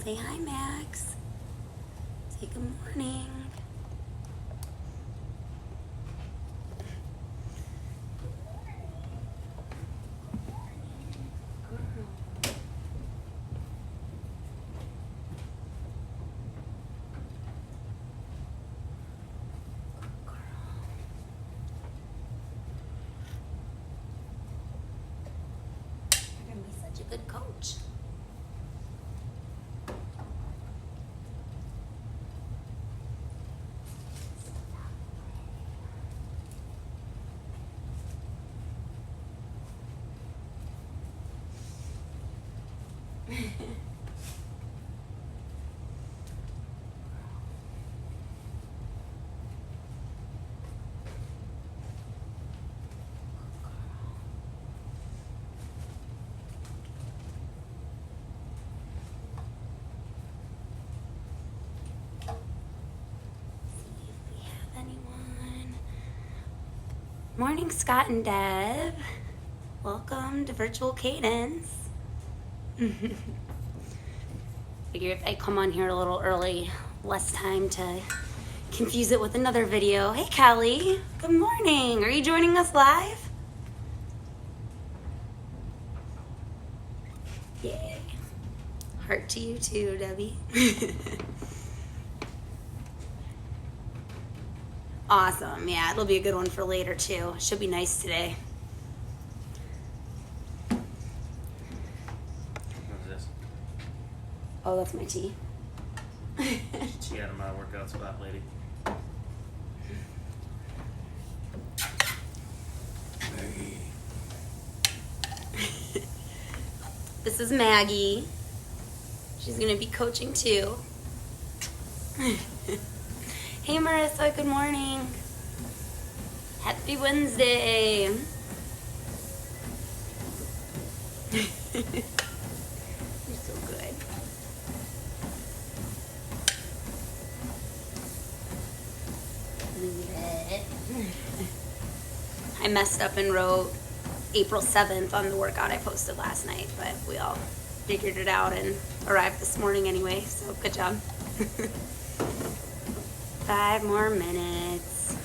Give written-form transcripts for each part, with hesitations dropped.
Say hi, Max. Say good morning. You're gonna be such a good coach. Anyone? Morning, Scott and Deb. Welcome to Virtual Cadence. Figure if I come on here a little early, less time to confuse it with another video. Hey, Callie. Good morning. Are you joining us live? Yay. Heart to you too, Debbie. Awesome. Yeah, it'll be a good one for later too. Should be nice today. What's this? Oh, that's my tea. She had my workout spot, lady. This is Maggie. She's gonna be coaching too. Hey Marissa, good morning. Happy Wednesday. You're so good. Leave it. I messed up and wrote April 7th on the workout I posted last night, but we all figured it out and arrived this morning anyway, so good job. 5 more minutes.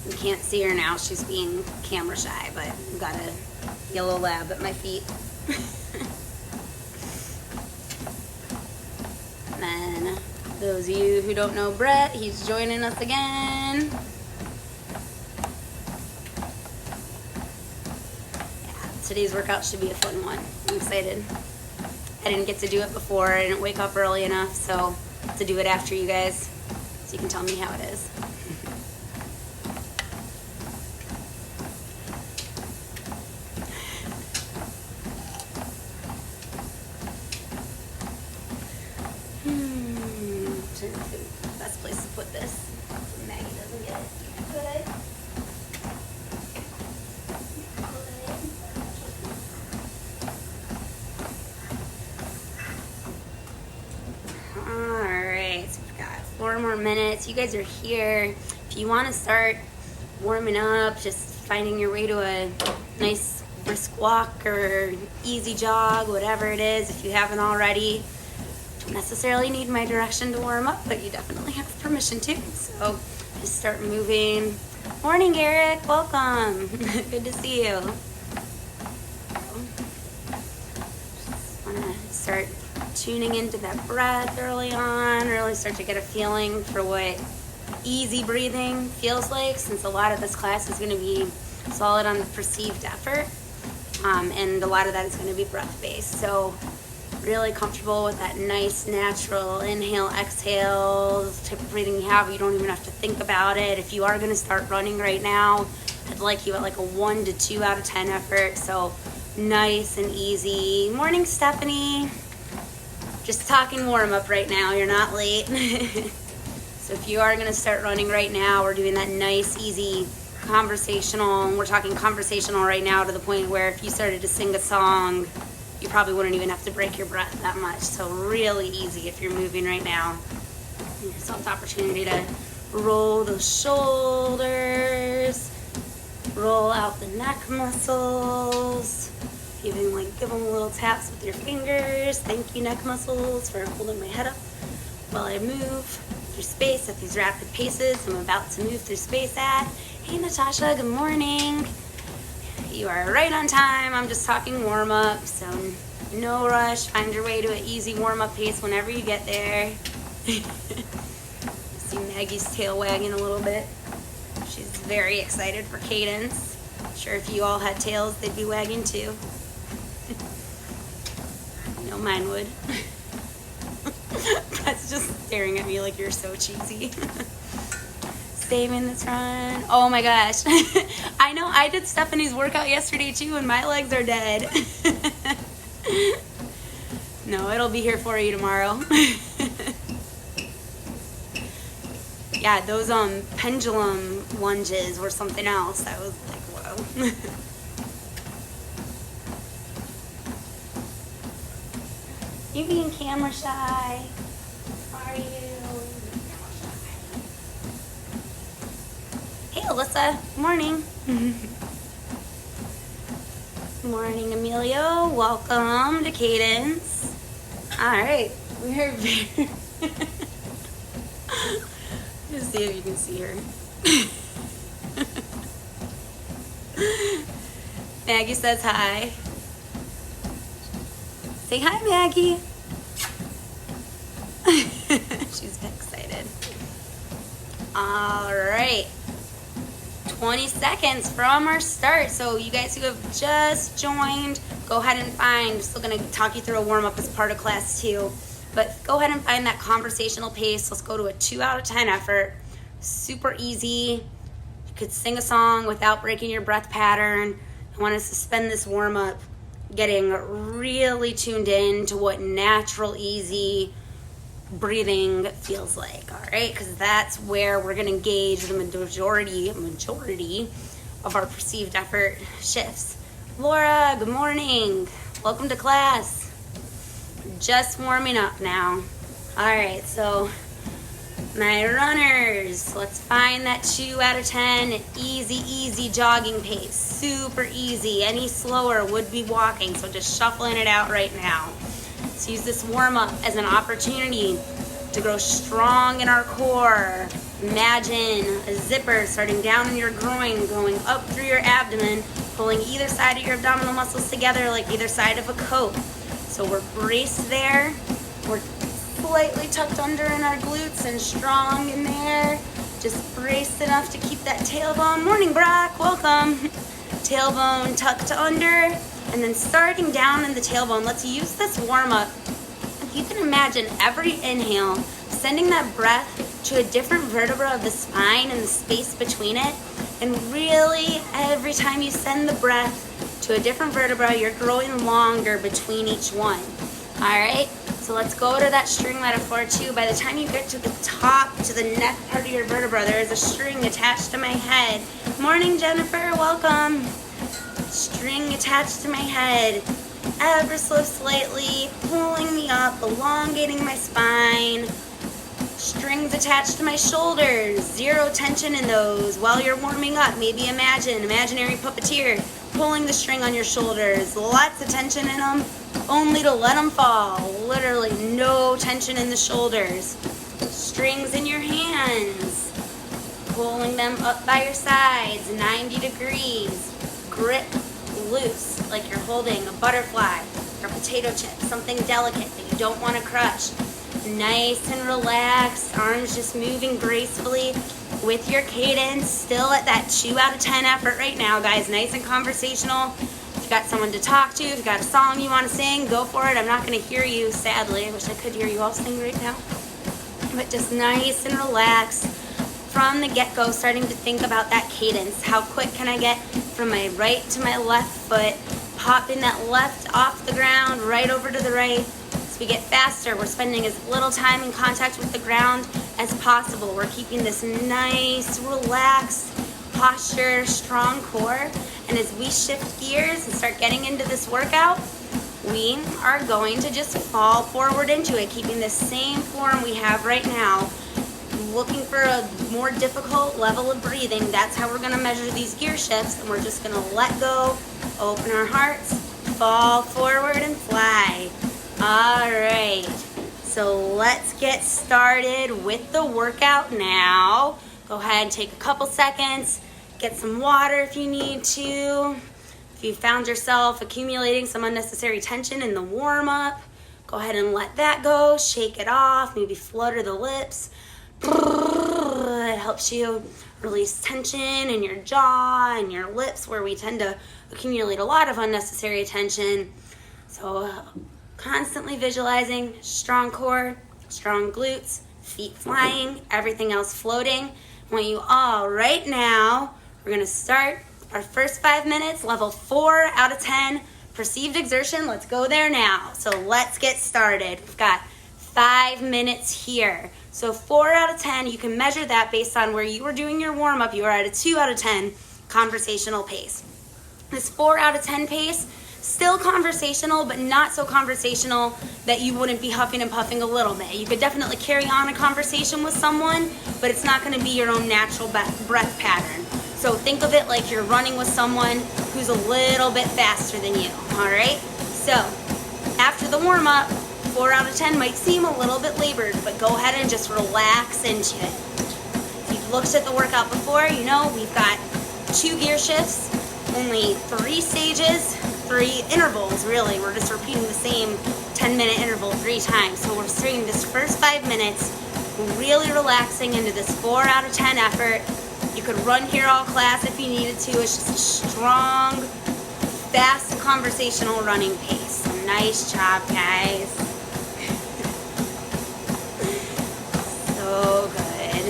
You can't see her now, she's being camera shy, but I've got a yellow lab at my feet. And then those of you who don't know Brett, he's joining us again. Yeah, today's workout should be a fun one. I'm excited. I didn't get to do it before. I didn't wake up early enough, so to do it after you guys, so you can tell me how it is. Best place to put this so Maggie doesn't get it. Good. Alright, so we've got 4 more minutes. You guys are here. If you want to start warming up, just finding your way to a nice brisk walk or easy jog, whatever it is, if you haven't already. Don't necessarily need my direction to warm up, but you definitely have permission to. So just start moving. Morning, Eric. Welcome. Good to see you. Just want to start tuning into that breath early on. Really start to get a feeling for what easy breathing feels like, since a lot of this class is going to be solid on the perceived effort, and a lot of that is going to be breath-based. So really comfortable with that nice natural inhale, exhale, the type of breathing you have. You don't even have to think about it. If you are going to start running right now, I'd like you at like a 1 to 2 out of 10 effort. So nice and easy. Morning, Stephanie. Just talking warm up right now. You're not late. So if you are going to start running right now, we're doing that nice, easy conversational. And we're talking conversational right now to the point where if you started to sing a song you probably wouldn't even have to break your breath that much. So really easy if you're moving right now. Give yourself the opportunity to roll the shoulders, roll out the neck muscles, give them little taps with your fingers. Thank you, neck muscles, for holding my head up while I move through space at these rapid paces I'm about to move through space at. Hey Natasha, good morning. You are right on time. I'm just talking warm up, so no rush. Find your way to an easy warm up pace whenever you get there. See Maggie's tail wagging a little bit. She's very excited for Cadence. I'm sure if you all had tails, they'd be wagging too. No, mine would. That's just staring at me like you're so cheesy. Saving this run. Oh my gosh. I know I did Stephanie's workout yesterday too, and my legs are dead. No, it'll be here for you tomorrow. Yeah, those pendulum lunges were something else. I was like, whoa. You being camera shy? Are you? Hey, Alyssa. Morning. Morning, Emilio. Welcome to Cadence. All right, we're very. Let's see if you can see her. Maggie says hi. Say hi, Maggie. She's excited. All right. 20 seconds from our start. So you guys who have just joined, go ahead and find, I'm still going to talk you through a warm-up as part of class 2. But go ahead and find that conversational pace. Let's go to a 2 out of 10 effort. Super easy. You could sing a song without breaking your breath pattern. I want us to spend this warm-up getting really tuned in to what natural, easy breathing feels like, all right? Because that's where we're going to engage the majority of our perceived effort shifts. Laura, good morning. Welcome to class. Just warming up now. All right, so my runners, let's find that 2 out of 10 easy jogging pace. Super easy. Any slower would be walking, so just shuffling it out right now. Let's use this warm-up as an opportunity to grow strong in our core. Imagine a zipper starting down in your groin, going up through your abdomen, pulling either side of your abdominal muscles together like either side of a coat. So we're braced there. We're slightly tucked under in our glutes and strong in there. Just braced enough to keep that tailbone. Morning, Brock. Welcome. Tailbone tucked under. And then starting down in the tailbone, let's use this warm-up. If you can imagine every inhale, sending that breath to a different vertebra of the spine and the space between it. And really, every time you send the breath to a different vertebra, you're growing longer between each one. All right, so let's go to that string metaphor too. By the time you get to the top, to the neck part of your vertebra, there is a string attached to my head. Morning, Jennifer, welcome. String attached to my head, ever so slightly, pulling me up, elongating my spine. Strings attached to my shoulders, zero tension in those. While you're warming up, maybe imagine, imaginary puppeteer, pulling the string on your shoulders. Lots of tension in them, only to let them fall. Literally no tension in the shoulders. Strings in your hands, pulling them up by your sides, 90 degrees. Grip loose, like you're holding a butterfly or a potato chip, something delicate that you don't want to crush. Nice and relaxed, arms just moving gracefully with your cadence. Still at that 2 out of 10 effort right now, guys. Nice and conversational. If you've got someone to talk to, if you've got a song you want to sing, go for it. I'm not going to hear you, sadly. I wish I could hear you all sing right now. But just nice and relaxed from the get-go, starting to think about that cadence. How quick can I get from my right to my left foot, popping that left off the ground, right over to the right. As we get faster, we're spending as little time in contact with the ground as possible. We're keeping this nice, relaxed posture, strong core. And as we shift gears and start getting into this workout, we are going to just fall forward into it, keeping the same form we have right now. Looking for a more difficult level of breathing. That's how we're going to measure these gear shifts, and we're just going to let go, open our hearts, fall forward and fly. All right, so let's get started with the workout now. Go ahead and take a couple seconds, get some water if you need to. If you found yourself accumulating some unnecessary tension in the warm-up, go ahead and let that go, shake it off, maybe flutter the lips. It helps you release tension in your jaw and your lips where we tend to accumulate a lot of unnecessary tension. So constantly visualizing strong core, strong glutes, feet flying, everything else floating. I want you all right now, we're going to start our first 5 minutes, level 4 out of 10, perceived exertion. Let's go there now. So let's get started. We've got 5 minutes here. So 4 out of 10, you can measure that based on where you were doing your warm-up. You were at a 2 out of 10 conversational pace. This 4 out of 10 pace, still conversational, but not so conversational that you wouldn't be huffing and puffing a little bit. You could definitely carry on a conversation with someone, but it's not going to be your own natural breath pattern. So think of it like you're running with someone who's a little bit faster than you, all right? So after the warm-up, 4 out of 10 might seem a little bit labored, but go ahead and just relax into it. If you've looked at the workout before, you know we've got 2 gear shifts, only 3 stages, 3 intervals, really. We're just repeating the same 10-minute interval 3 times. So we're starting this first 5 minutes, really relaxing into this 4 out of 10 effort. You could run here all class if you needed to. It's just a strong, fast, conversational running pace. So nice job, guys. So good.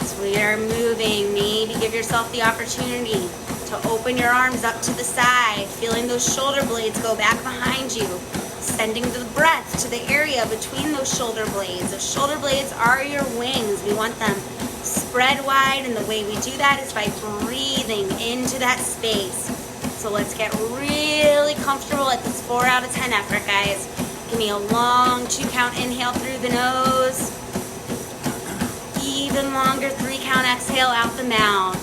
So we are moving. Maybe give yourself the opportunity to open your arms up to the side, feeling those shoulder blades go back behind you, sending the breath to the area between those shoulder blades. Those shoulder blades are your wings. We want them spread wide, and the way we do that is by breathing into that space. So let's get really comfortable at this 4 out of 10 effort, guys. Give me a long 2-count inhale through the nose. Even longer 3-count exhale out the mouth.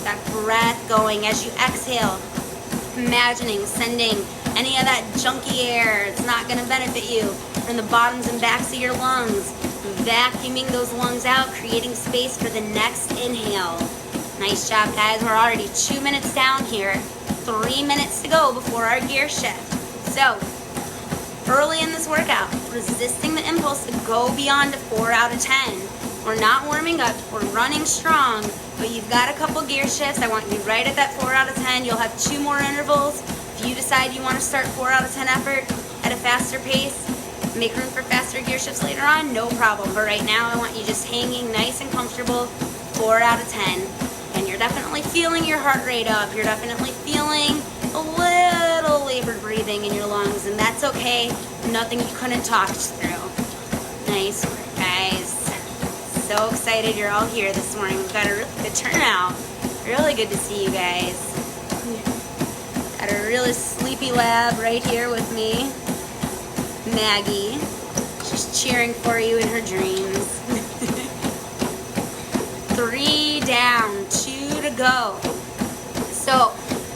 That breath going as you exhale, imagining sending any of that junky air, it's not going to benefit you, from the bottoms and backs of your lungs, vacuuming those lungs out, creating space for the next inhale. Nice job, guys. We're already 2 minutes down here, 3 minutes to go before our gear shift. So early in this workout, resisting the impulse to go beyond a 4 out of 10. We're not warming up, we're running strong, but you've got a couple gear shifts. I want you right at that 4 out of 10. You'll have 2 more intervals. If you decide you want to start 4 out of 10 effort at a faster pace, make room for faster gear shifts later on, no problem. But right now, I want you just hanging nice and comfortable, 4 out of 10. And you're definitely feeling your heart rate up. You're definitely feeling a little labored breathing in your lungs, and that's okay. Nothing you couldn't talk through. Nice work, guys. So excited you're all here this morning. We've got a really good turnout. Really good to see you guys. Got a really sleepy lab right here with me. Maggie. She's cheering for you in her dreams. 3 down, 2 to go. So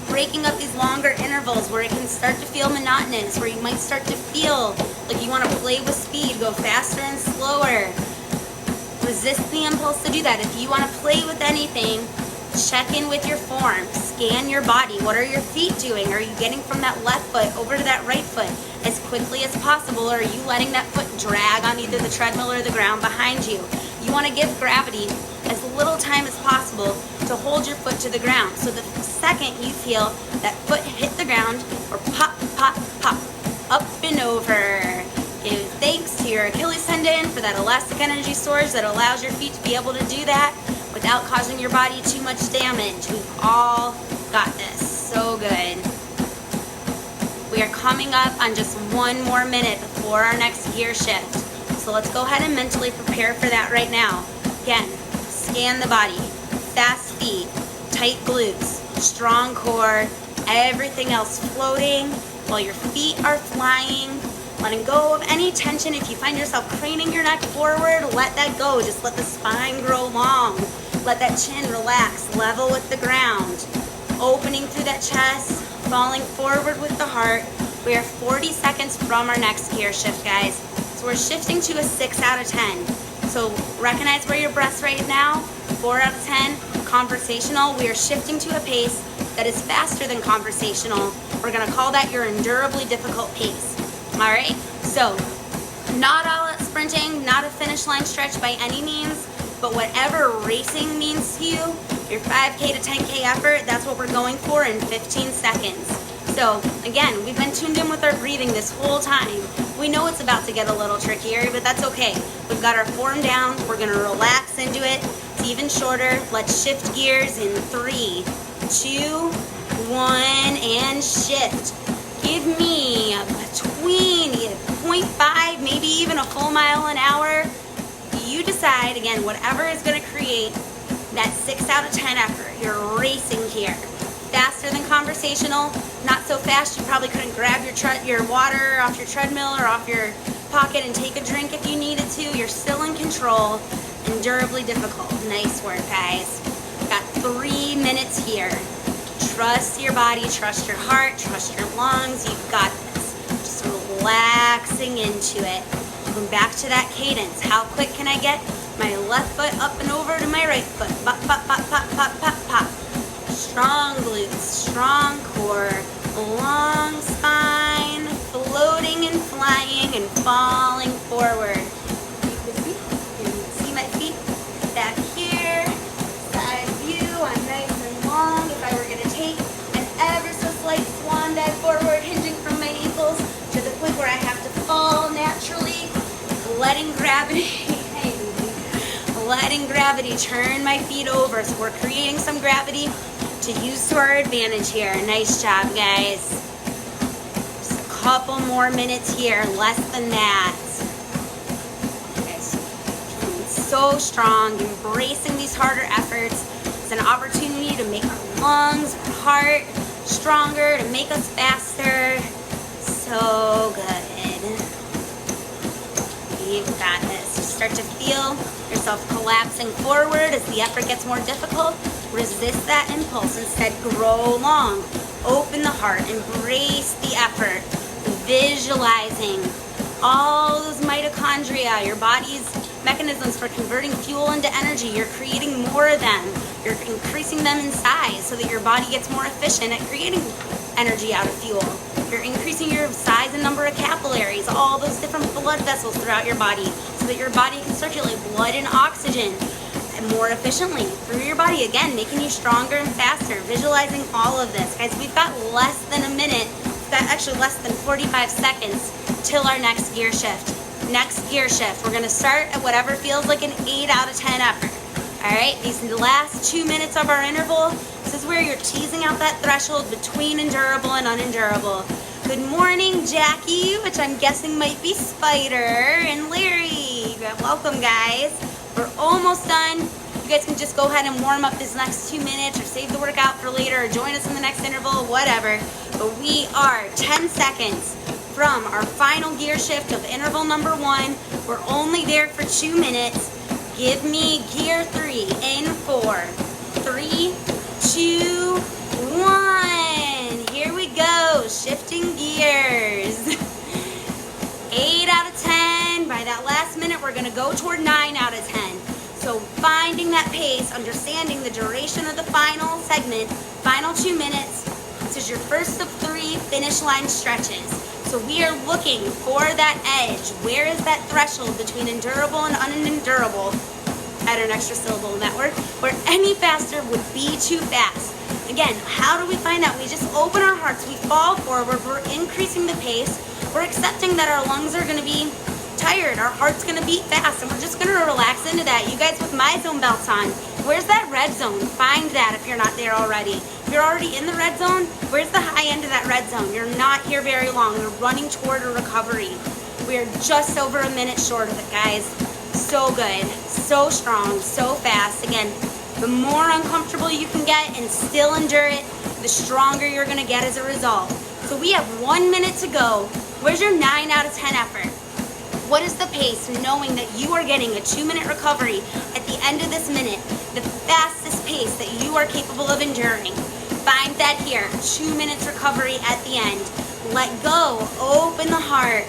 breaking up these longer intervals where it can start to feel monotonous, where you might start to feel like you want to play with speed, go faster and slower. Resist the impulse to do that. If you want to play with anything, check in with your form. Scan your body. What are your feet doing? Are you getting from that left foot over to that right foot as quickly as possible, or are you letting that foot drag on either the treadmill or the ground behind you? You want to give gravity as little time as possible to hold your foot to the ground. So the second you feel that foot hit the ground, or pop, pop, pop, up and over. Give thanks to your Achilles tendon for that elastic energy storage that allows your feet to be able to do that without causing your body too much damage. We've all got this. So good. We are coming up on just 1 more minute before our next gear shift. So let's go ahead and mentally prepare for that right now. Again, scan the body. Fast feet, tight glutes, strong core, everything else floating while your feet are flying. Letting go of any tension. If you find yourself craning your neck forward, let that go. Just let the spine grow long. Let that chin relax, level with the ground. Opening through that chest, falling forward with the heart. We are 40 seconds from our next gear shift, guys. So we're shifting to a 6 out of 10. So recognize where your breath's right now. 4 out of 10, conversational. We are shifting to a pace that is faster than conversational. We're gonna call that your endurably difficult pace. All right, so not all out sprinting, not a finish line stretch by any means, but whatever racing means to you, your 5K to 10K effort, that's what we're going for in 15 seconds. So again, we've been tuned in with our breathing this whole time. We know it's about to get a little trickier, but that's okay. We've got our form down, we're gonna relax into it. It's even shorter. Let's shift gears in 3, 2, 1, and shift. Give me between 0.5, maybe even a full mile an hour. You decide, again, whatever is going to create that 6 out of 10 effort. You're racing here. Faster than conversational, not so fast you probably couldn't grab your water off your treadmill or off your pocket and take a drink if you needed to. You're still in control. Endurably difficult. Nice work, guys. Got 3 minutes here. Trust your body, trust your heart, trust your lungs. You've got this. Just relaxing into it. Going back to that cadence. How quick can I get my left foot up and over to my right foot? Pop, pop, pop, pop, pop, pop, pop. Strong glutes, strong core, long spine, floating and flying and falling forward. You can see my feet back here. Side view, I'm nice and long. If I were going to take an ever so slight swan dive forward, hinging from my ankles to the point where I have to fall naturally, letting gravity turn my feet over. So we're creating some gravity to use to our advantage here. Nice job, guys. Just a couple more minutes here, less than that. Okay, so strong, embracing these harder efforts. It's an opportunity to make our lungs, our heart stronger, to make us faster. So good. You've got this. You start to feel yourself collapsing forward as the effort gets more difficult. Resist that impulse. Instead, grow long. Open the heart. Embrace the effort. Visualizing all those mitochondria, your body's mechanisms for converting fuel into energy. You're creating more of them. You're increasing them in size so that your body gets more efficient at creating energy out of fuel. You're increasing your size and number of capillaries, all those different blood vessels throughout your body so that your body can circulate blood and oxygen more efficiently through your body. Again, making you stronger and faster. Visualizing all of this. Guys, we've got less than a minute. We've got actually less than 45 seconds till our next gear shift. Next gear shift. We're going to start at whatever feels like an 8 out of 10 effort. All right, these last 2 minutes of our interval, this is where you're teasing out that threshold between endurable and unendurable. Good morning, Jackie, which I'm guessing might be Spider, and Larry. Welcome, guys. We're almost done. You guys can just go ahead and warm up this next 2 minutes or save the workout for later or join us in the next interval, whatever. But we are 10 seconds from our final gear shift of interval number 1. We're only there for 2 minutes. Give me gear 3 in 4, 3, 2, 1. Here we go, shifting gears. 8 out of 10. By that last minute, we're gonna go toward 9 out of 10. So finding that pace, understanding the duration of the final segment, final 2 minutes. This is your first of 3 finish line stretches. So we are looking for that edge. Where is that threshold between endurable and unendurable? Add an extra syllable in that word. Where any faster would be too fast. Again, how do we find that? We just open our hearts. We fall forward. We're increasing the pace. We're accepting that our lungs are going to be tired. Our heart's going to beat fast. And we're just going to relax into that. You guys with my zone belts on, where's that red zone? Find that if you're not there already. If you're already in the red zone, where's the high end of that red zone? You're not here very long. We're running toward a recovery. We are just over a minute short of it, guys. So good, so strong, so fast. Again, the more uncomfortable you can get and still endure it, the stronger you're gonna get as a result. So we have 1 minute to go. Where's your 9 out of 10 effort? What is the pace, knowing that you are getting a 2-minute recovery at the end of this minute, the fastest pace that you are capable of enduring? Find that here, 2 minutes recovery at the end. Let go, open the heart,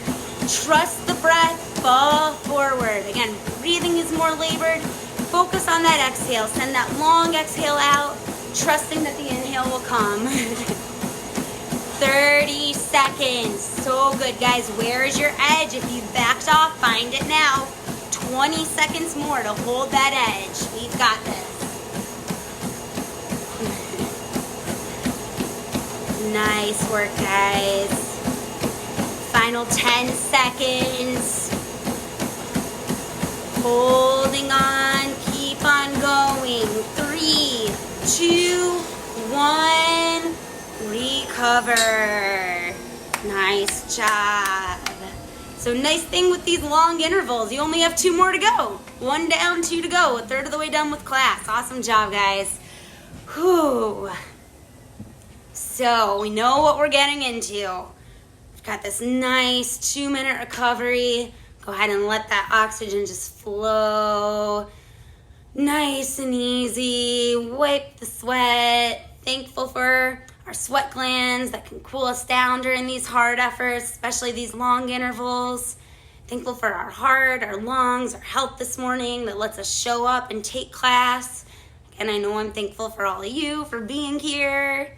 trust the breath, fall forward. Again, breathing is more labored. Focus on that exhale, send that long exhale out, trusting that the inhale will come. 30 seconds. So good, guys. Where is your edge? If you backed off, find it now. 20 seconds more to hold that edge. We've got this. Nice work, guys. Final 10 seconds. Holding on. Keep on going. 3, 2, 1. Recover. Nice job. So nice thing with these long intervals, you only have 2 more to go. 1 down, 2 to go. A third of the way done with class. Awesome job, guys. Whew. So we know what we're getting into. We've got this nice 2-minute recovery. Go ahead and let that oxygen just flow. Nice and easy. Wipe the sweat. Thankful for our sweat glands that can cool us down during these hard efforts, especially these long intervals. Thankful for our heart, our lungs, our health this morning that lets us show up and take class. And I know I'm thankful for all of you for being here.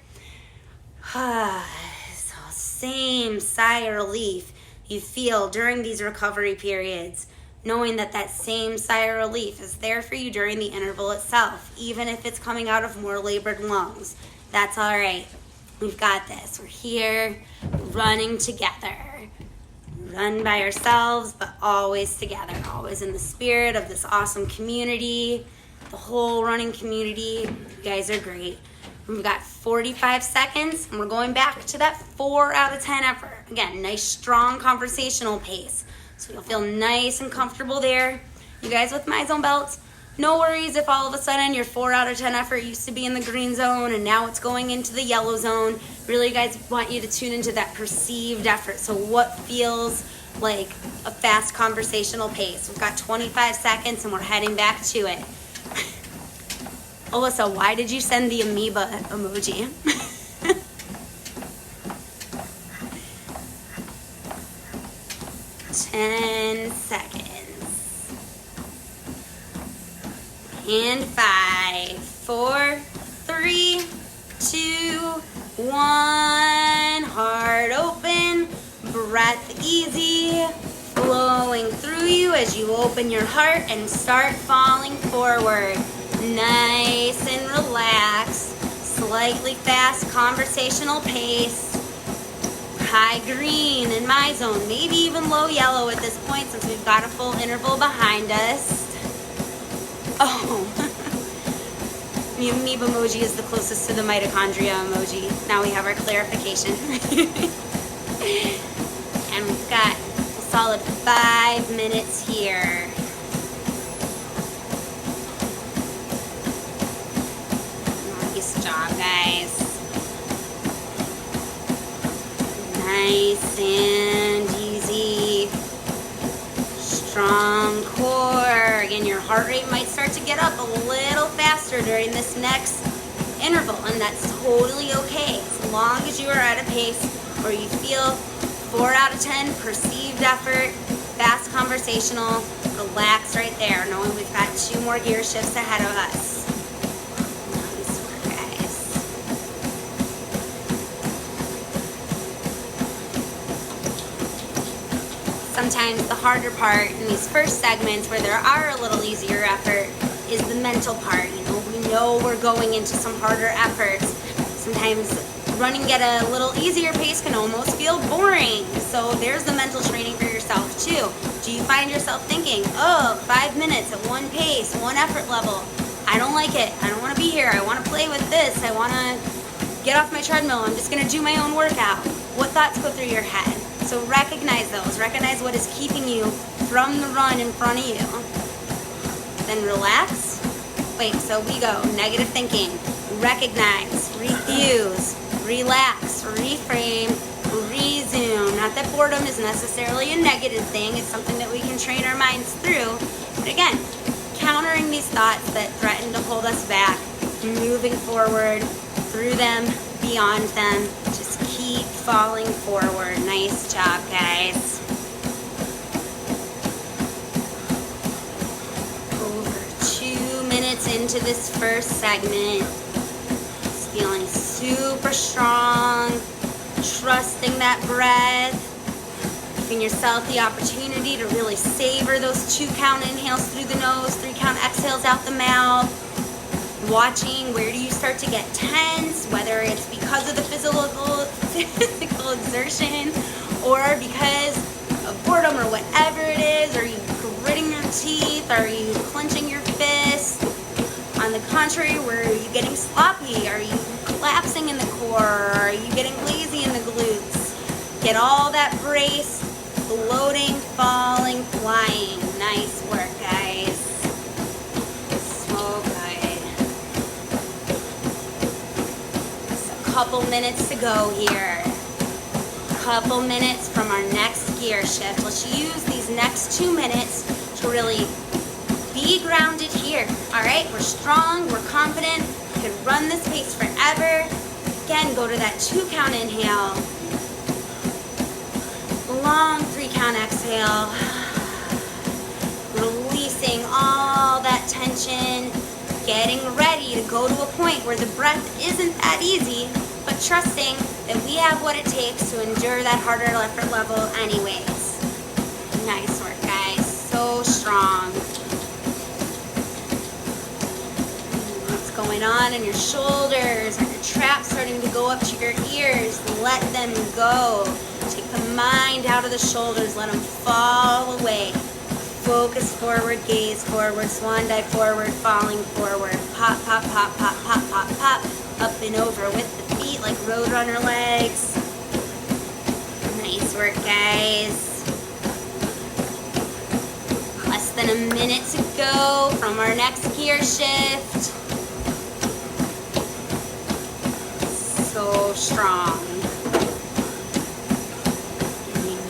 So same sigh of relief you feel during these recovery periods, knowing that that same sigh of relief is there for you during the interval itself, even if it's coming out of more labored lungs. That's all right. We've got this. We're here running together. Run by ourselves, but always together. Always in the spirit of this awesome community, the whole running community. You guys are great. We've got 45 seconds, and we're going back to that 4 out of 10 effort. Again, nice, strong conversational pace. So you'll feel nice and comfortable there. You guys with my zone belts? No worries if all of a sudden your 4 out of 10 effort used to be in the green zone and now it's going into the yellow zone. Really, guys, want you to tune into that perceived effort. So what feels like a fast conversational pace? We've got 25 seconds and we're heading back to it. Alyssa, why did you send the amoeba emoji? Ten seconds. And 5, 4, 3, 2, 1. Heart open, breath easy, flowing through you as you open your heart and start falling forward. Nice and relaxed, slightly fast conversational pace. High green in my zone, maybe even low yellow at this point since we've got a full interval behind us. Oh, the amoeba emoji is the closest to the mitochondria emoji. Now we have our clarification. And we've got a solid 5 minutes here. Nice job, guys. Nice and easy. Strong core. Again, your heart rate might start to get up a little faster during this next interval, and that's totally okay. As long as you are at a pace where you feel 4 out of 10 perceived effort, fast conversational, relax right there, knowing we've got 2 more gear shifts ahead of us. Nice work, guys. Sometimes the harder part in these first segments where there are a little easier effort is the mental part. We know we're going into some harder efforts. Sometimes running at a little easier pace can almost feel boring. So there's the mental training for yourself too. Do you find yourself thinking, oh, 5 minutes at one pace, one effort level, I don't like it, I don't want to be here, I want to play with this, I want to get off my treadmill, I'm just going to do my own workout. What thoughts go through your head? So recognize those. Recognize what is keeping you from the run in front of you. Then relax. Wait, so we go negative thinking, recognize, refuse, relax, reframe, resume. Not that boredom is necessarily a negative thing. It's something that we can train our minds through. But again, countering these thoughts that threaten to hold us back, moving forward through them, beyond them. Just keep falling forward. Nice job, guys. Over 2 minutes into this first segment. Just feeling super strong, trusting that breath, giving yourself the opportunity to really savor those 2-count inhales through the nose, 3-count exhales out the mouth. Watching where do you start to get tense, whether it's because of the physical exertion or because of boredom or whatever it is. Are you gritting your teeth? Are you clenching your fists? On the contrary, where are you getting sloppy? Are you collapsing in the core? Are you getting lazy in the glutes? Get all that brace, floating, falling, flying. Nice work, guys. So good. Couple minutes to go here. Couple minutes from our next gear shift. Let's use these next 2 minutes to really be grounded here. All right, we're strong, we're confident, we can run this pace forever. Again, go to that 2-count inhale. Long 3-count exhale. Releasing all that tension. Getting ready to go to a point where the breath isn't that easy, but trusting that we have what it takes to endure that harder effort level anyways. Nice work, guys. So strong. What's going on in your shoulders? Are your traps starting to go up to your ears? Let them go. Take the mind out of the shoulders. Let them fall away. Focus forward, gaze forward, swan dive forward, falling forward. Pop, pop, pop, pop, pop, pop, pop. Up and over with the feet like roadrunner legs. Nice work, guys. Less than a minute to go from our next gear shift. So strong.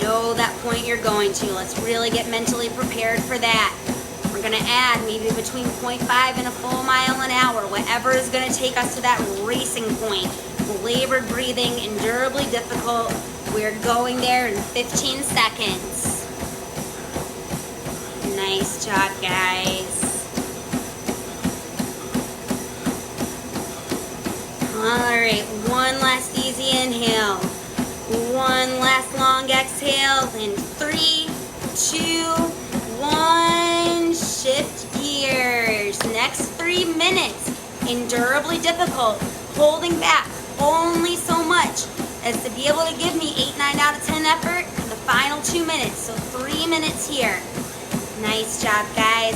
Know that point you're going to. Let's really get mentally prepared for that. We're going to add maybe between 0.5 and a full mile an hour, whatever is going to take us to that racing point. Labored breathing, endurably difficult. We're going there in 15 seconds. Nice job, guys. All right, one last easy inhale. One last long exhale in 3, 2, 1. Shift gears. Next 3 minutes. Endurably difficult. Holding back only so much as to be able to give me 8, 9 out of 10 effort for the final 2 minutes. So 3 minutes here. Nice job, guys.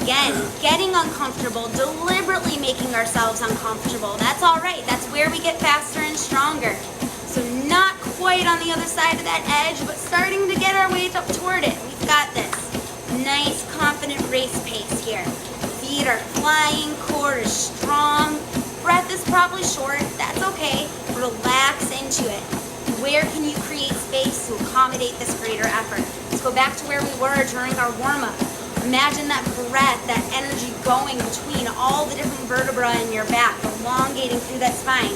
Again, getting uncomfortable, deliberately making ourselves uncomfortable. That's all right. That's where we get faster and stronger. So not quite on the other side of that edge, but starting to get our way up toward it. We've got this. Nice, confident race pace here. Feet are flying, core is strong. Breath is probably short. That's okay. Relax into it. Where can you create space to accommodate this greater effort? Let's go back to where we were during our warm-up. Imagine that breath, that energy going between all the different vertebrae in your back, elongating through that spine.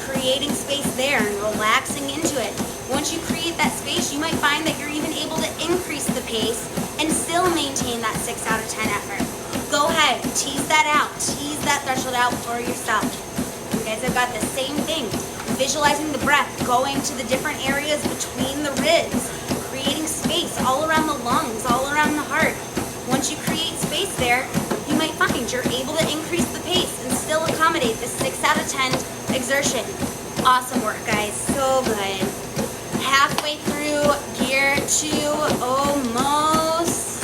Creating space there and relaxing into it. Once you create that space, you might find that you're even able to increase the pace and still maintain that 6 out of 10 effort. Go ahead, tease that out. Tease that threshold out for yourself. You guys have got the same thing. Visualizing the breath going to the different areas between the ribs, creating space all around the lungs, all around the heart. Once you create space there, you might find you're able to increase the pace and still accommodate this 6 out of 10 exertion. Awesome work, guys. So good. Halfway through gear 2, almost.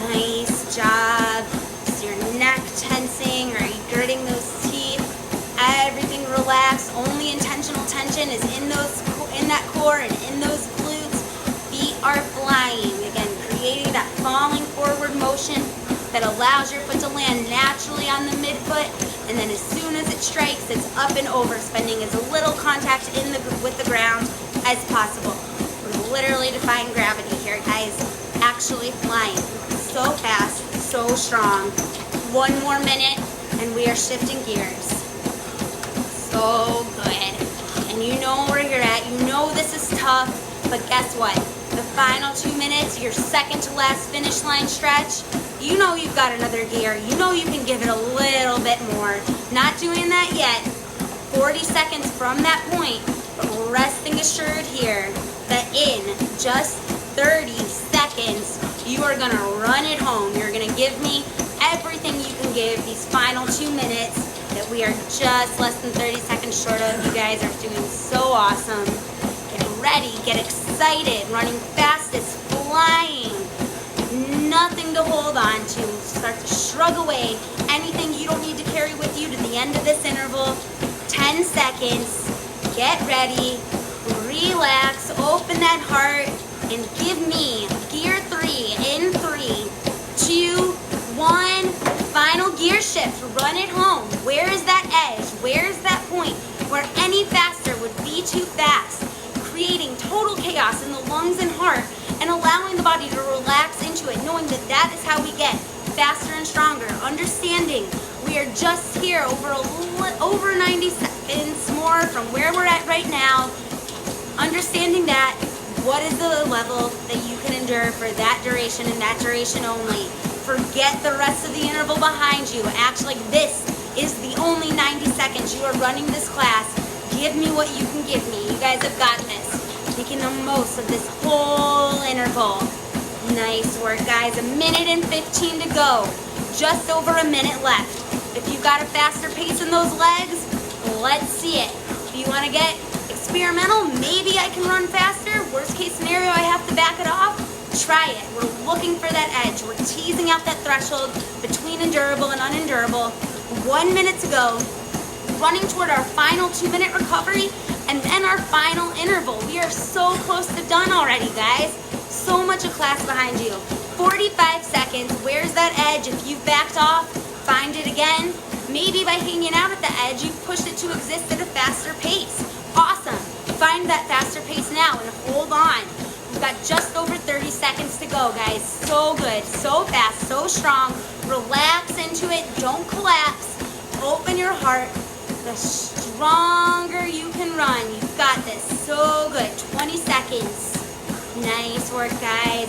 Nice job. Is your neck tensing? Are you gritting those teeth? Everything relaxed. Only intentional tension is in that core and in those glutes. Feet are flying. Again, creating that falling forward motion that allows your foot to land naturally on the midfoot and then as soon as it strikes, it's up and over, spending as little contact with the ground as possible. We're literally defying gravity here, guys. Actually flying so fast, so strong. 1 more minute, and we are shifting gears. So good. And you know where you're at. You know this is tough, but guess what? The final 2 minutes, your second to last finish line stretch, you know you've got another gear. You know you can give it a little bit more. Not doing that yet. 40 seconds from that point, but resting assured here that in just 30 seconds, you are gonna run it home. You're gonna give me everything you can give these final 2 minutes that we are just less than 30 seconds short of. You guys are doing so awesome. Get ready, get excited, running fast is flying. Nothing to hold on to. Start to shrug away anything you don't need to carry with you to the end of this interval. 10 seconds. Get ready. Relax. Open that heart and give me gear 3 in 3, 2, 1. Final gear shift. Run it home. Where is that edge? Where's that point where any faster would be too fast? Creating total chaos in the lungs and heart, and allowing the body to relax into it, knowing that that is how we get faster and stronger. Understanding we are just here over 90 seconds more from where we're at right now. Understanding that, what is the level that you can endure for that duration and that duration only. Forget the rest of the interval behind you. Act like this is the only 90 seconds you are running this class. Give me what you can give me. You guys have got this. Making the most of this whole interval. Nice work, guys. 1 minute and 15 to go. Just over a minute left. If you got a faster pace in those legs, let's see it. If you want to get experimental, maybe I can run faster. Worst case scenario, I have to back it off. Try it. We're looking for that edge. We're teasing out that threshold between endurable and unendurable. 1 minute to go. Running toward our final 2-minute recovery and then our final interval. We are so close to done already, guys. So much of class behind you. 45 seconds. Where's that edge? If you've backed off, find it again. Maybe by hanging out at the edge, you've pushed it to exist at a faster pace. Awesome. Find that faster pace now and hold on. We've got just over 30 seconds to go, guys. So good, so fast, so strong. Relax into it. Don't collapse. Open your heart. The stronger you can run. You've got this. So good. 20 seconds. Nice work, guys.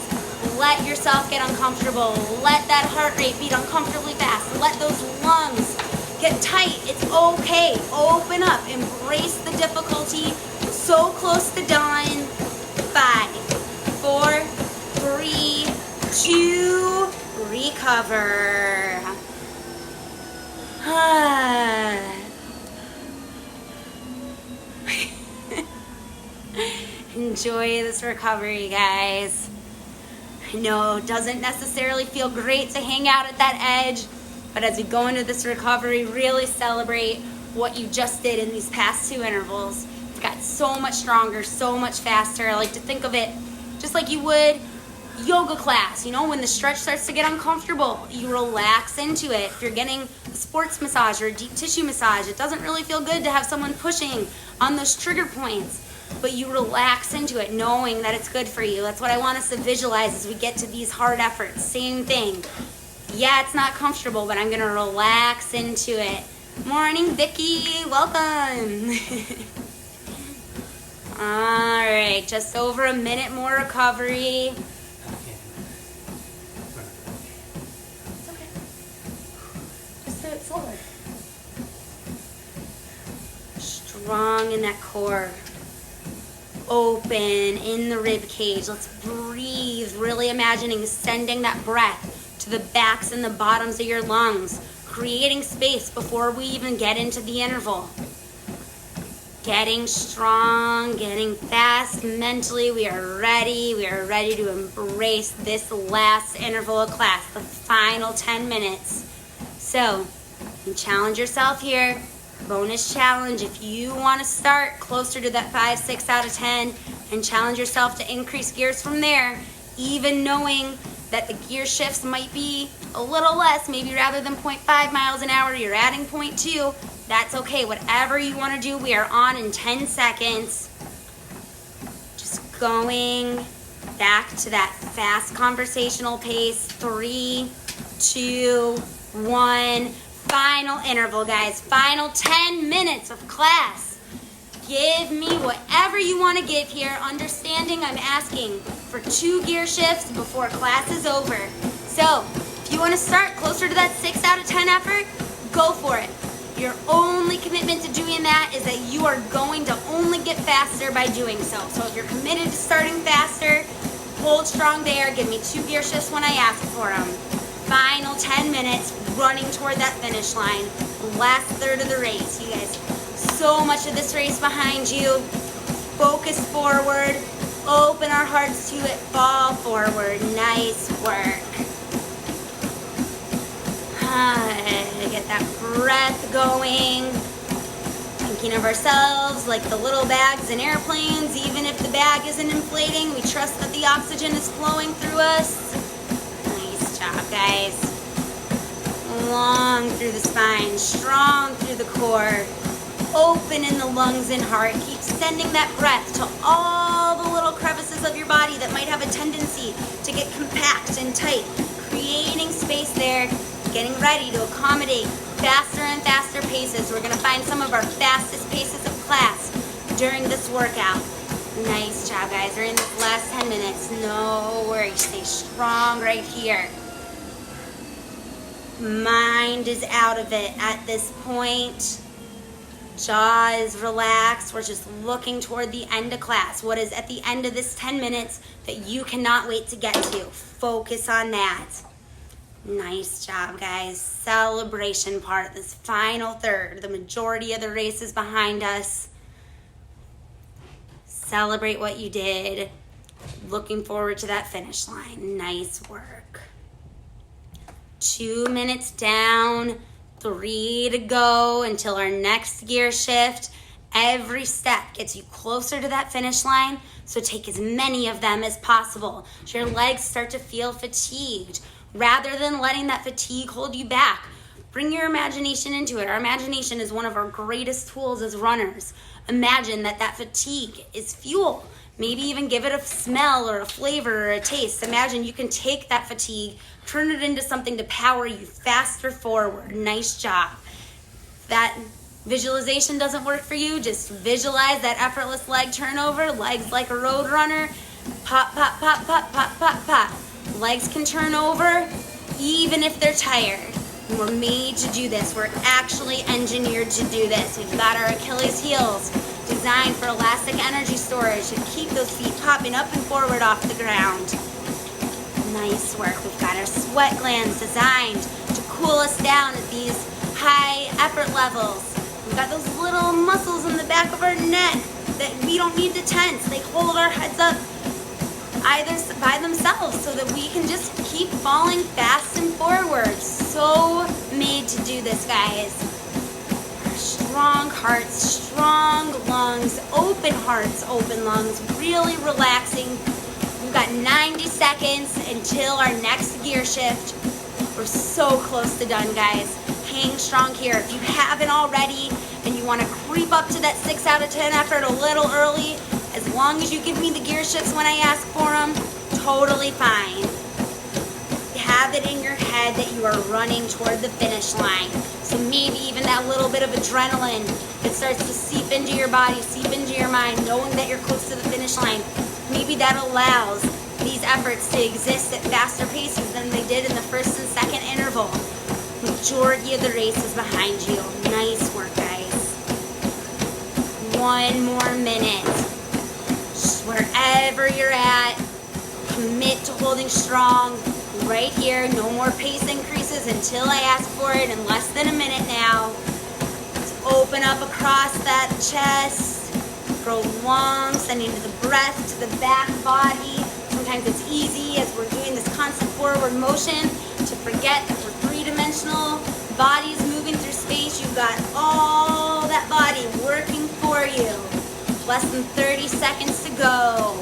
Let yourself get uncomfortable. Let that heart rate beat uncomfortably fast. Let those lungs get tight. It's okay. Open up. Embrace the difficulty. So close to done. 5, 4, 3, 2, recover. Enjoy this recovery, guys. I know it doesn't necessarily feel great to hang out at that edge, but as we go into this recovery, really celebrate what you just did in these past 2 intervals. You've got so much stronger, so much faster. I like to think of it just like you would yoga class. You know, when the stretch starts to get uncomfortable, you relax into it. If you're getting a sports massage or a deep tissue massage, it doesn't really feel good to have someone pushing on those trigger points, but you relax into it knowing that it's good for you. That's what I want us to visualize as we get to these hard efforts. Same thing. Yeah, it's not comfortable, but I'm gonna relax into it. Morning, Vicky, welcome. All right, just over a minute more recovery. It's okay. Just do it forward. Strong in that core. Open in the rib cage. Let's breathe, really imagining sending that breath to the backs and the bottoms of your lungs, creating space before we even get into the interval. Getting strong, getting fast mentally. We are ready to embrace this last interval of class, the final 10 minutes. So, you challenge yourself here. Bonus challenge, if you want to start closer to that 5, 6 out of 10 and challenge yourself to increase gears from there, even knowing that the gear shifts might be a little less. Maybe rather than 0.5 miles an hour, you're adding 0.2. That's okay. Whatever you want to do, we are on in 10 seconds. Just going back to that fast conversational pace. 3, 2, 1. Final interval, guys. Final 10 minutes of class. Give me whatever you want to give here. Understanding I'm asking for 2 gear shifts before class is over. So, if you want to start closer to that 6 out of 10 effort, go for it. Your only commitment to doing that is that you are going to only get faster by doing so. So if you're committed to starting faster, hold strong there. Give me 2 gear shifts when I ask for them. Final 10 minutes running toward that finish line. Last third of the race. You guys, so much of this race behind you. Focus forward. Open our hearts to it. Fall forward. Nice work. Get that breath going. Thinking of ourselves like the little bags in airplanes. Even if the bag isn't inflating, we trust that the oxygen is flowing through us. Nice job, guys. Long through the spine, strong through the core. Open in the lungs and heart. Keep sending that breath to all the little crevices of your body that might have a tendency to get compact and tight. Creating space there. Getting ready to accommodate faster and faster paces. We're going to find some of our fastest paces of class during this workout. Nice job, guys. We're in the last 10 minutes. No worries. Stay strong right here. Mind is out of it at this point. Jaw is relaxed. We're just looking toward the end of class. What is at the end of this 10 minutes that you cannot wait to get to? Focus on that. Nice job, guys. Celebration part, this final third. The majority of the race is behind us. Celebrate what you did. Looking forward to that finish line. Nice work. 2 minutes down, 3 to go until our next gear shift. Every step gets you closer to that finish line, so take as many of them as possible. So your legs start to feel fatigued. Rather than letting that fatigue hold you back, bring your imagination into it. Our imagination is one of our greatest tools as runners. Imagine that that fatigue is fuel. Maybe even give it a smell or a flavor or a taste. Imagine you can take that fatigue, turn it into something to power you faster forward. Nice job. That visualization doesn't work for you, just visualize that effortless leg turnover. Legs like a road runner. Pop, pop, pop, pop, pop, pop, pop. Legs can turn over even if they're tired. We're made to do this. We're actually engineered to do this. We've got our Achilles heels designed for elastic energy storage to keep those feet popping up and forward off the ground. Nice work. We've got our sweat glands designed to cool us down at these high effort levels. We've got those little muscles in the back of our neck that we don't need to tense. They hold our heads up either by themselves so that we can just keep falling fast and forward. So made to do this, guys. Strong hearts, strong lungs, open hearts, open lungs, really relaxing. We've got 90 seconds until our next gear shift. We're so close to done, guys. Hang strong here. If you haven't already and you want to creep up to that 6 out of 10 effort a little early, as long as you give me the gear shifts when I ask for them, totally fine. Have it in your head that you are running toward the finish line. So maybe even that little bit of adrenaline that starts to seep into your body, seep into your mind, knowing that you're close to the finish line. Maybe that allows these efforts to exist at faster paces than they did in the first and second interval. Majority of the race is behind you. Nice work, guys. 1 more minute. Just wherever you're at, commit to holding strong right here. No more pace increases until I ask for it in less than a minute now. Let's open up across that chest. Prolong, sending the breath to the back body. Sometimes it's easy as we're doing this constant forward motion to forget that we're three-dimensional bodies moving through space. You've got all that body working for you. Less than 30 seconds to go.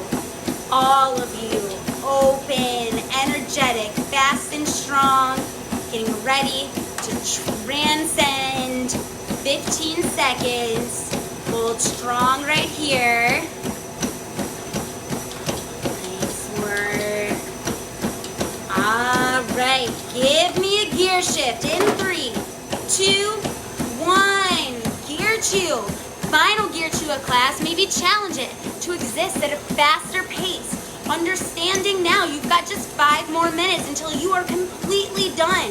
All of you, open energetic, fast and strong, getting ready to transcend. 15 seconds. Hold strong right here. Nice work. All right, give me a gear shift in 3, 2, 1. Gear chew. Final gear chew of class. Maybe challenge it to exist at a faster pace. Understanding now you've got just 5 more minutes until you are completely done.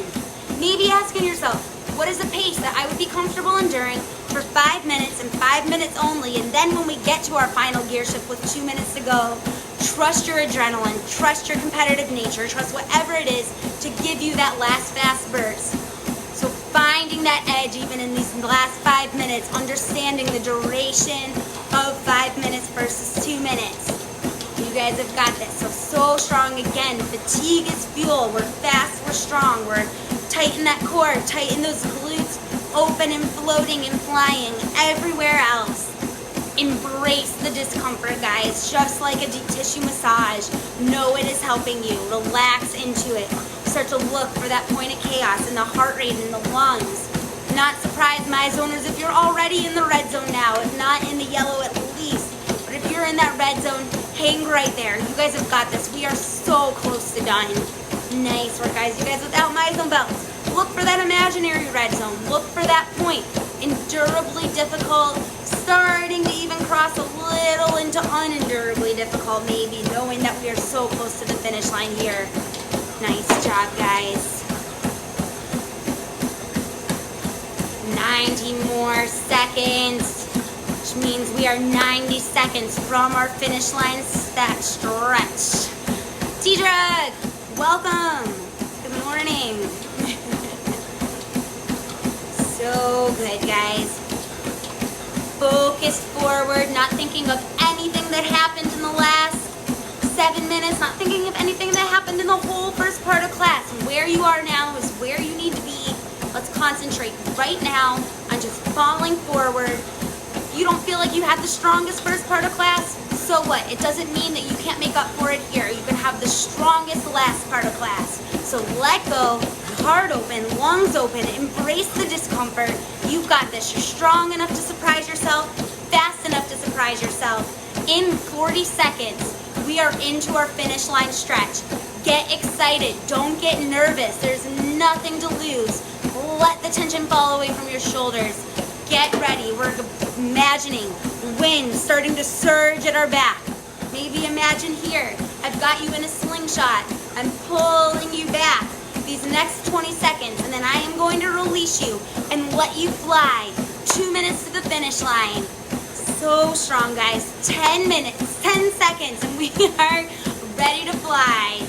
Maybe asking yourself, what is a pace that I would be comfortable enduring for 5 minutes and 5 minutes only? And then when we get to our final gear shift with 2 minutes to go, trust your adrenaline, trust your competitive nature, trust whatever it is to give you that last fast burst. So finding that edge even in these last 5 minutes, understanding the duration of 5 minutes versus 2 minutes. You guys have got this. So strong again. Fatigue is fuel. We're fast, we're strong. We're tighten that core, tighten those glutes, open and floating and flying everywhere else. Embrace the discomfort, guys. Just like a deep tissue massage. Know it is helping you. Relax into it. Start to look for that point of chaos in the heart rate in the lungs. Not surprised, my zoners, if you're already in the red zone now, if not in the yellow at least. But if you're in that red zone, hang right there. You guys have got this. We are so close to done. Nice work, guys. You guys without my zone belts, look for that imaginary red zone. Look for that point. Endurably difficult, starting to even cross a little into unendurably difficult maybe, knowing that we are so close to the finish line here. Nice job, guys. 90 more seconds, which means we are 90 seconds from our finish line stretch. T-Drug, welcome. Good morning. So good, guys. Focus forward, not thinking of anything that happened in the last 7 minutes, not thinking of anything that happened in the whole first part of class. Where you are now is where you need to be. Let's concentrate right now on just falling forward. If you don't feel like you had the strongest first part of class, so what? It doesn't mean that you can't make up for it here. You can have the strongest last part of class. So let go, heart open, lungs open, embrace the discomfort. You've got this. You're strong enough to surprise yourself, fast enough to surprise yourself. In 40 seconds, we are into our finish line stretch. Get excited. Don't get nervous. There's nothing to lose. Let the tension fall away from your shoulders. Get ready. We're imagining wind starting to surge at our back. Maybe imagine here, I've got you in a slingshot. I'm pulling you back these next 20 seconds, and then I am going to release you and let you fly. 2 minutes to the finish line. So strong, guys. 10 minutes, 10 seconds, and we are ready to fly.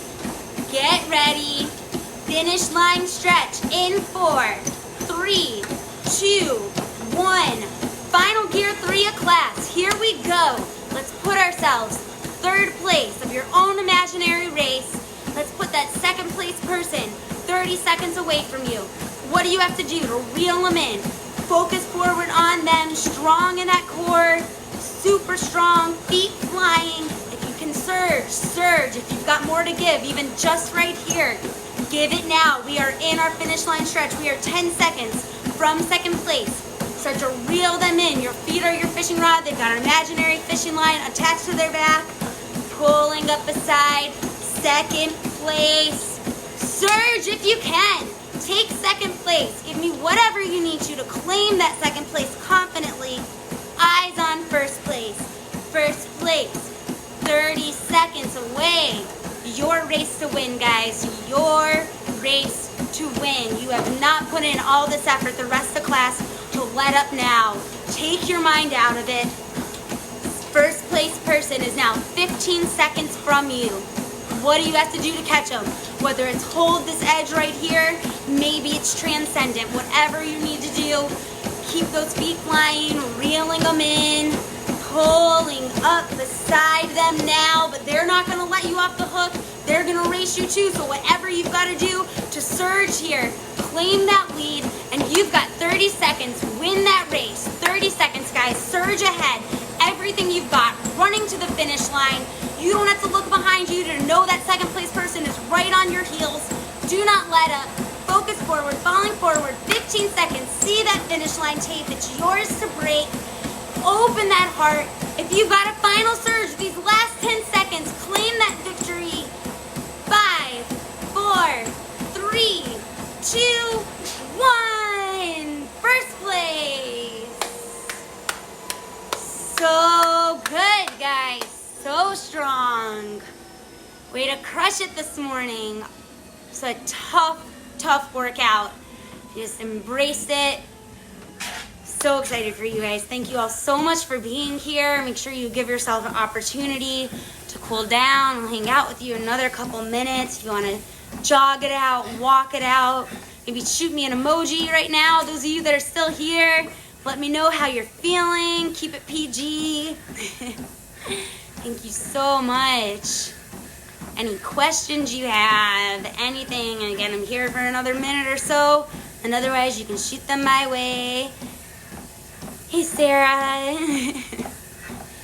Get ready. Finish line stretch in 4, 3, 2, 1. Final gear 3 of class. Here we go. Let's put ourselves third place of your own imaginary race. Let's put that second place person 30 seconds away from you. What do you have to do to reel them in? Focus forward on them, strong in that core, super strong, feet flying. If you can surge, surge. If you've got more to give, even just right here, give it now. We are in our finish line stretch. We are 10 seconds from second place. Start to reel them in. Your feet are your fishing rod. They've got an imaginary fishing line attached to their back. Pulling up beside second place. Surge if you can. Take second place. Give me whatever you need to claim that second place confidently. Eyes on first place. First place. 30 seconds away. Your race to win, guys. Your race to win. You have not put in all this effort the rest of class to let up now. Take your mind out of it. First place person is now 15 seconds from you. What do you have to do to catch them? Whether it's hold this edge right here, maybe it's transcendent. Whatever you need to do, keep those feet flying, reeling them in, pulling up beside them now, but they're not going to let you off the hook. They're going to race you too, so whatever you've got to do to surge here, claim that lead, and you've got 30 seconds. Win that race. 30 seconds, guys. Surge ahead. Everything you've got, running to the finish line. You don't have to look behind you to know that second place person is right on your heels. Do not let up. Focus forward, falling forward. 15 seconds. See that finish line tape. It's yours to break. Open that heart. If you've got a final surge, these last 10 seconds, claim that victory. 5, 4, 3, 2, 1. First place. So good, guys. So strong. Way to crush it this morning. It's a tough workout. You just embraced it. So excited for you guys. Thank you all so much for being here. Make sure you give yourself an opportunity to cool down. We'll hang out with you another couple minutes. If you want to jog it out, walk it out, maybe shoot me an emoji right now. Those of you that are still here, let me know how you're feeling. Keep it PG. Thank you so much. Any questions you have, anything, and again, I'm here for another minute or so, and otherwise you can shoot them my way. Hey, Sarah.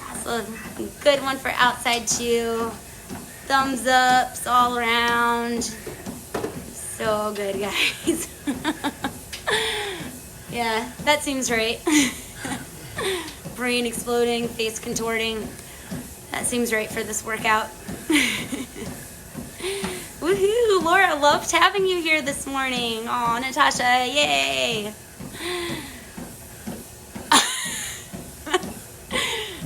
Also, a good one for outside too. Thumbs ups all around. So good, guys. Yeah, that seems right. Brain exploding, face contorting. That seems right for this workout. Woohoo! Laura, loved having you here this morning. Oh, Natasha, yay!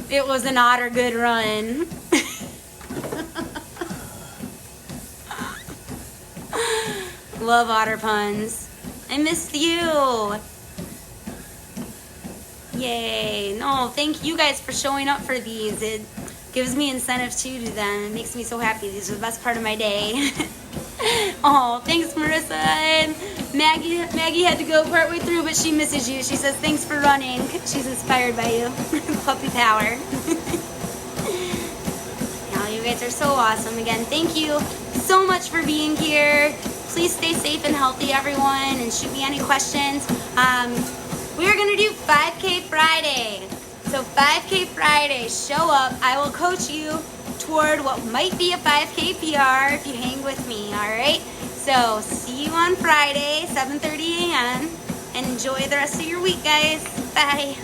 It was an otter good run. Love otter puns. I missed you. Yay. No, thank you guys for showing up for these. It gives me incentive to do them. It makes me so happy. These are the best part of my day. Oh, thanks, Marissa. And Maggie had to go partway through, but she misses you. She says, thanks for running. She's inspired by you. Puppy power. Now, you guys are so awesome. Again, thank you so much for being here. Please stay safe and healthy, everyone, and shoot me any questions. We are going to do 5K Friday. So 5K Friday, show up. I will coach you toward what might be a 5K PR if you hang with me, all right? So see you on Friday, 7:30 a.m., and enjoy the rest of your week, guys. Bye.